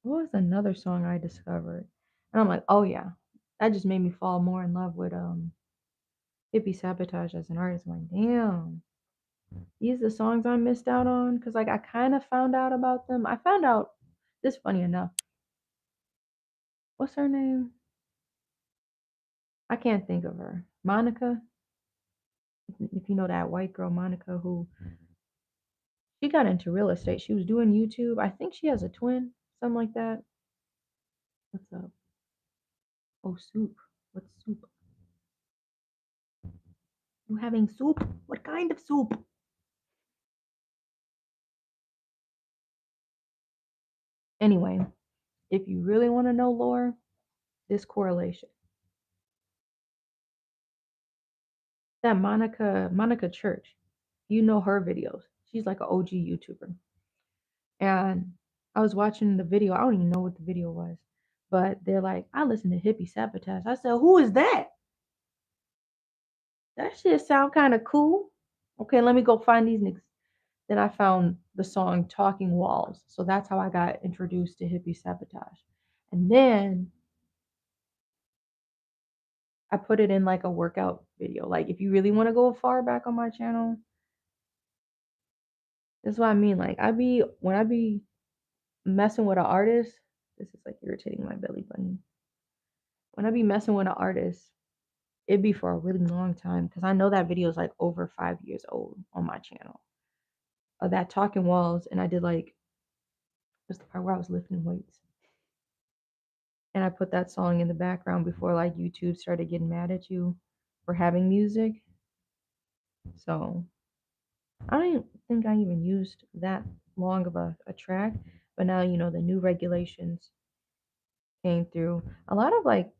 what was another song I discovered? And I'm like, oh yeah, that just made me fall more in love with hippie sabotage as an artist. I'm like, damn, these are the songs I missed out on because like I kind of found out about them. I found out this funny enough. What's her name? I can't think of her. Monica. If you know that white girl Monica who she got into real estate. She was doing YouTube. I think she has a twin, something like that. What's up? Oh, soup. What soup? You having soup? What kind of soup? Anyway, if you really want to know lore, this correlation. That Monica Church, you know her videos. She's like an OG YouTuber. And I was watching the video. I don't even know what the video was. But they're like, I listen to Hippie Sabotage. I said, who is that? That shit sound kind of cool. Okay, let me go find these niggas. Then I found the song Talking Walls. So that's how I got introduced to Hippie Sabotage. And then I put it in like a workout video. Like if you really want to go far back on my channel, that's what I mean. Like when I be messing with an artist, this is like irritating my belly button. When I be messing with an artist, it'd be for a really long time because I know that video is like over 5 years old on my channel. that talking walls, and I did like was the part where I was lifting weights, and I put that song in the background before like YouTube started getting mad at you for having music. So I don't think I even used that long of a track, but now you know the new regulations came through. A lot of like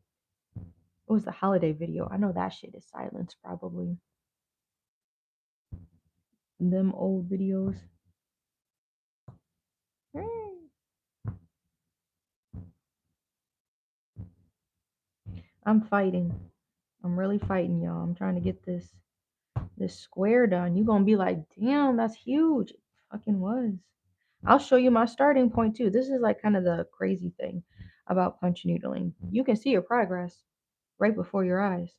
it was the holiday video. I know that shit is silenced probably. Them old videos. I'm fighting. I'm really fighting, y'all. I'm trying to get this square done. You gonna be like, damn, that's huge. It fucking was. I'll show you my starting point too. This is like kind of the crazy thing about punch needling. You can see your progress right before your eyes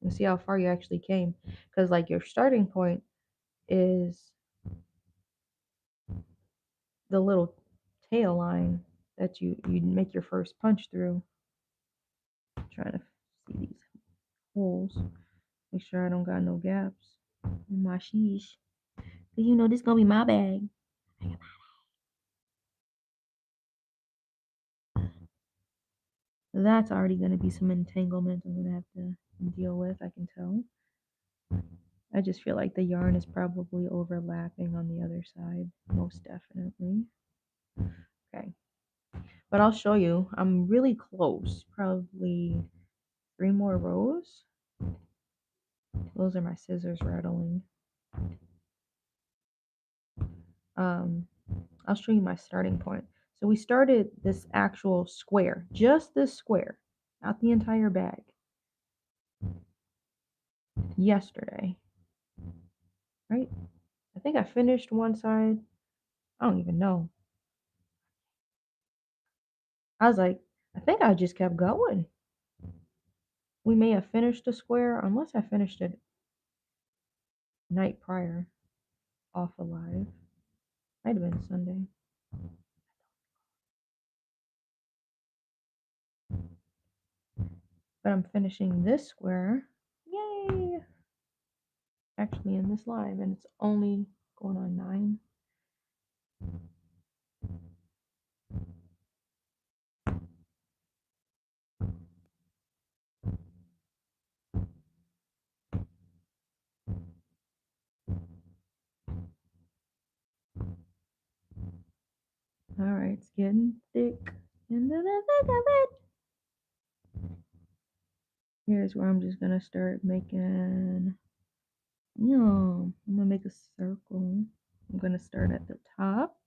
and see how far you actually came. Because like your starting point is the little tail line that you make your first punch through. I'm trying to see these holes. Make sure I don't got no gaps in my sheesh. Cause you know this gonna be my bag. That's already gonna be some entanglement I'm gonna have to deal with, I can tell. I just feel like the yarn is probably overlapping on the other side, most definitely. Okay. But I'll show you. I'm really close. Probably 3 more rows. Those are my scissors rattling. Um, I'll show you my starting point. So we started this actual square, just this square, not the entire bag, yesterday, right? I think I finished one side. I don't even know. I was like, I think I just kept going. We may have finished the square, unless I finished it night prior, off alive. Might have been Sunday. But I'm finishing this square. Yay! Actually in this live, and it's only going on 9. Alright, it's getting thick. Into the thick of it. Here's where I'm just gonna start making. I'm gonna make a circle. I'm gonna start at the top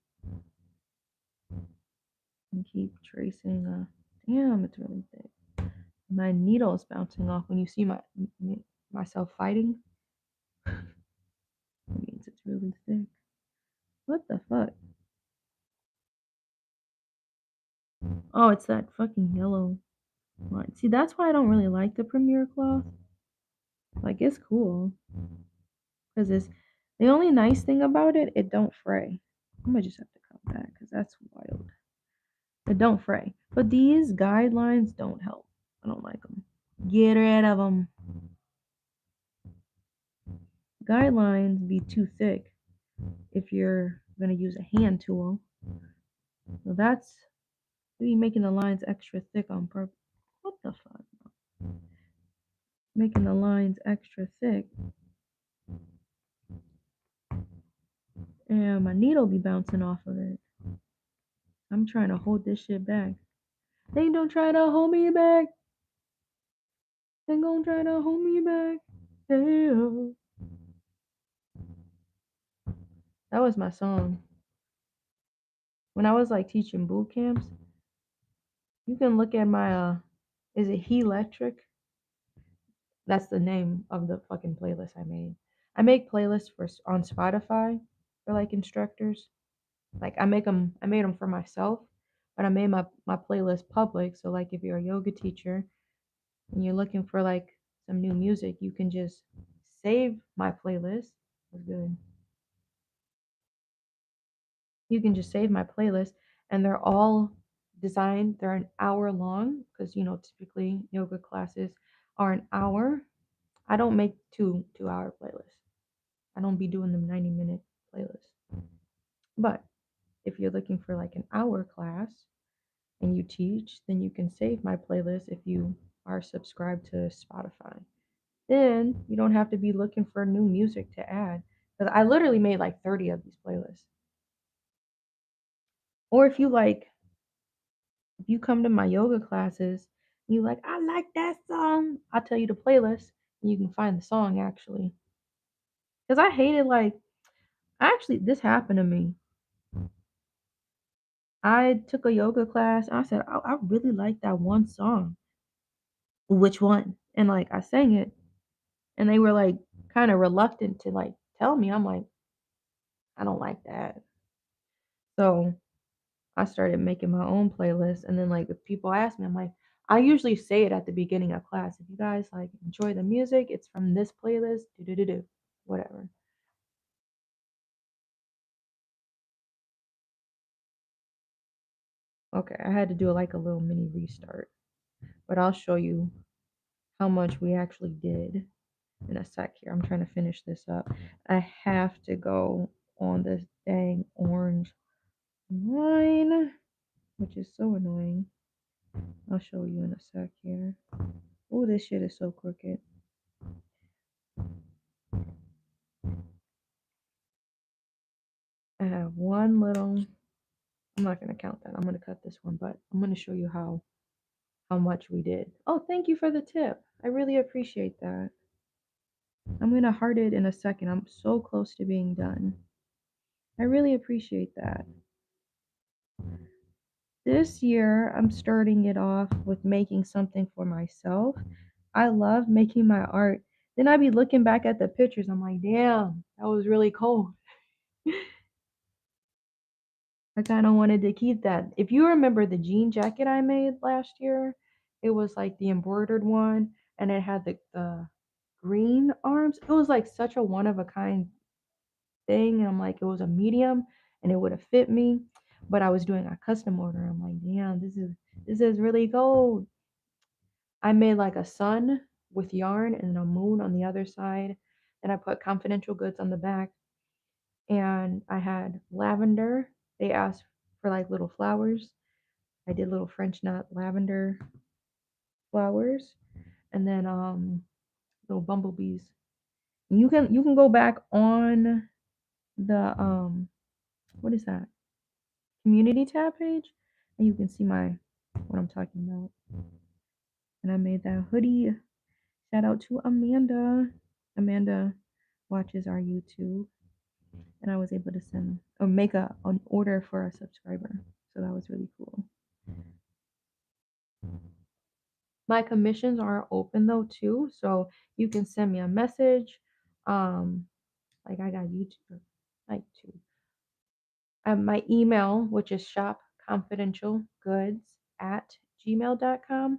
and keep tracing. Damn, it's really thick. My needle is bouncing off. When you see myself fighting, it means it's really thick. What the fuck? Oh, it's that fucking yellow line. See, that's why I don't really like the Premier cloth. Like, it's cool. Because it's the only nice thing about it, it don't fray. I might just have to come back because that's wild. It don't fray. But these guidelines don't help. I don't like them. Get rid of them. Guidelines be too thick if you're going to use a hand tool. So that's be making the lines extra thick on purpose. What the fuck? Making the lines extra thick. And my needle be bouncing off of it. I'm trying to hold this shit back. They don't try to hold me back. They gon' try to hold me back. Hey-oh. That was my song. When I was like teaching boot camps, you can look at my is it He Electric? That's the name of the fucking playlist I made. I make playlists for on Spotify for like instructors. Like I made them for myself, but I made my playlist public. So like if you're a yoga teacher and you're looking for like some new music, you can just save my playlist. That's good. You can just save my playlist, and they're all designed. They're an hour long because typically yoga classes are an hour. I don't make 2 2-hour playlists. I don't be doing them 90-minute playlists. But if you're looking for like an hour class and you teach, then you can save my playlist if you are subscribed to Spotify. Then you don't have to be looking for new music to add. Because I literally made like 30 of these playlists. Or if you come to my yoga classes, you like, I like that song. I'll tell you the playlist and you can find the song actually. Because I hated actually this happened to me. I took a yoga class and I said, I really like that one song. Which one? And like I sang it and they were like kind of reluctant to like tell me. I'm like, I don't like that. So I started making my own playlist. And then like if people ask me, I'm like, I usually say it at the beginning of class. If you guys like enjoy the music, it's from this playlist, do do do do, whatever. Okay, I had to do like a little mini restart, but I'll show you how much we actually did in a sec here. I'm trying to finish this up. I have to go on this dang orange line, which is so annoying. I'll show you in a sec here. Oh, this shit is so crooked. I have one little, I'm not gonna count that. I'm gonna cut this one, but I'm gonna show you how much we did. Oh, thank you for the tip. I really appreciate that. I'm gonna heart it in a second. I'm so close to being done. I really appreciate that. This year, I'm starting it off with making something for myself. I love making my art. Then I'd be looking back at the pictures. I'm like, damn, that was really cold. I kind of wanted to keep that. If you remember the jean jacket I made last year, it was like the embroidered one and it had the green arms. It was like such a one of a kind thing. And I'm like, it was a medium and it would have fit me. But I was doing a custom order. I'm like, damn, this is really gold. I made like a sun with yarn and a moon on the other side. And I put confidential goods on the back. And I had lavender. They asked for like little flowers. I did little French nut lavender flowers. And then little bumblebees. You can go back on the what is that? Community tab page and you can see my what I'm talking about. And I made that hoodie. Shout out to Amanda. Amanda watches our YouTube, and I was able to send or make an order for a subscriber. So that was really cool. My commissions are open though too, so you can send me a message. Like I got YouTube, like two. My email, which is shopconfidentialgoods at gmail.com.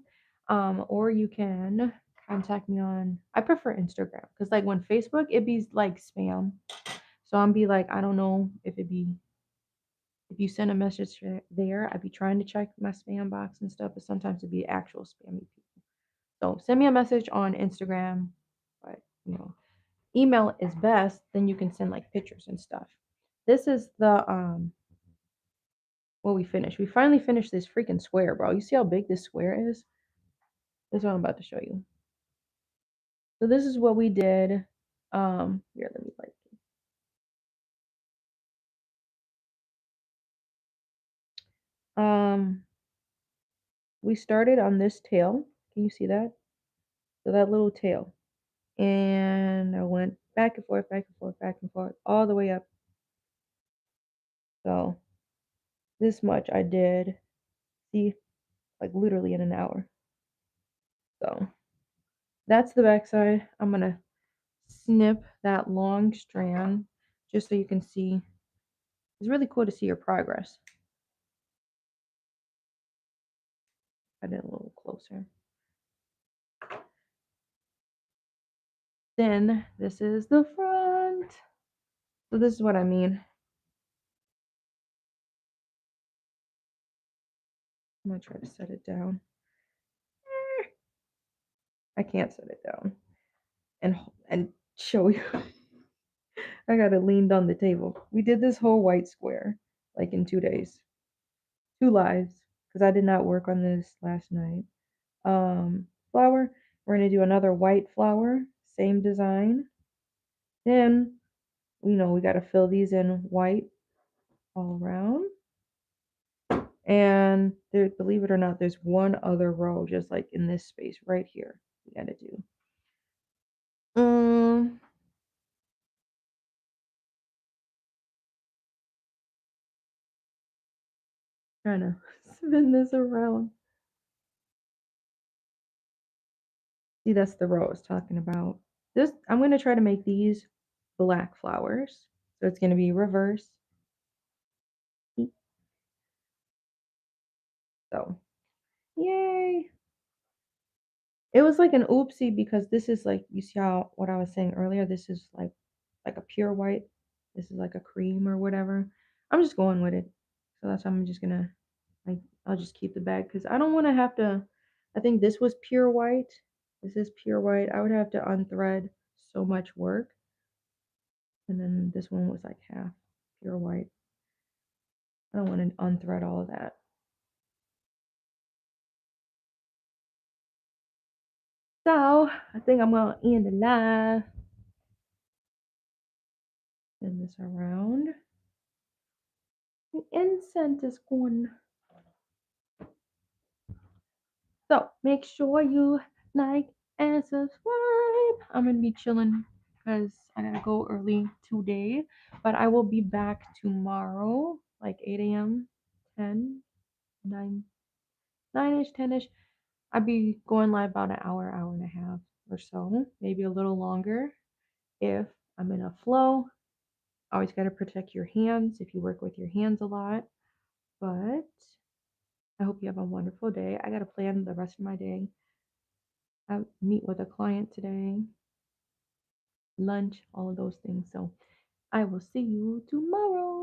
Or you can contact me on, I prefer Instagram because like when Facebook, it be like spam. So I'm be like, I don't know if you send a message there, I'd be trying to check my spam box and stuff, but sometimes it'd be actual spammy people. So send me a message on Instagram, but email is best. Then you can send like pictures and stuff. This is the what we finished. We finally finished this freaking square, bro. You see how big this square is? This is what I'm about to show you. So this is what we did. Here, let me like. Um, we started on this tail. Can you see that? So that little tail, and I went back and forth, back and forth, back and forth, all the way up. So this much I did. See, like literally in an hour. So that's the backside. I'm gonna snip that long strand just so you can see. It's really cool to see your progress. I did a little closer. Then this is the front. So this is what I mean. I'm gonna try to set it down. I can't set it down and show you. I got it leaned on the table. We did this whole white square like in 2 days, two lives, because I did not work on this last night. Flower. We're gonna do another white flower, same design. Then we got to fill these in white all around. And there, believe it or not, there's one other row just like in this space right here. We got to do. Um, Trying to spin this around. See, that's the row I was talking about. This I'm gonna try to make these black flowers. So it's gonna be reverse. So yay! It was like an oopsie because this is like you see how what I was saying earlier. This is like a pure white. This is like a cream or whatever. I'm just going with it. So that's why I'm just gonna like I'll just keep the bag because I don't want to have to. I think this was pure white. This is pure white. I would have to unthread so much work. And then this one was like half pure white. I don't want to unthread all of that. So I think I'm gonna end the live. Spin this around. The incense is going. So make sure you like and subscribe. I'm gonna be chilling because I gotta go early today, but I will be back tomorrow, like 8 a.m., 10, 9, 9-ish, 10-ish. I'll be going live about an hour, hour and a half or so, maybe a little longer if I'm in a flow. Always got to protect your hands if you work with your hands a lot. But I hope you have a wonderful day. I got to plan the rest of my day. I meet with a client today, lunch, all of those things. So I will see you tomorrow.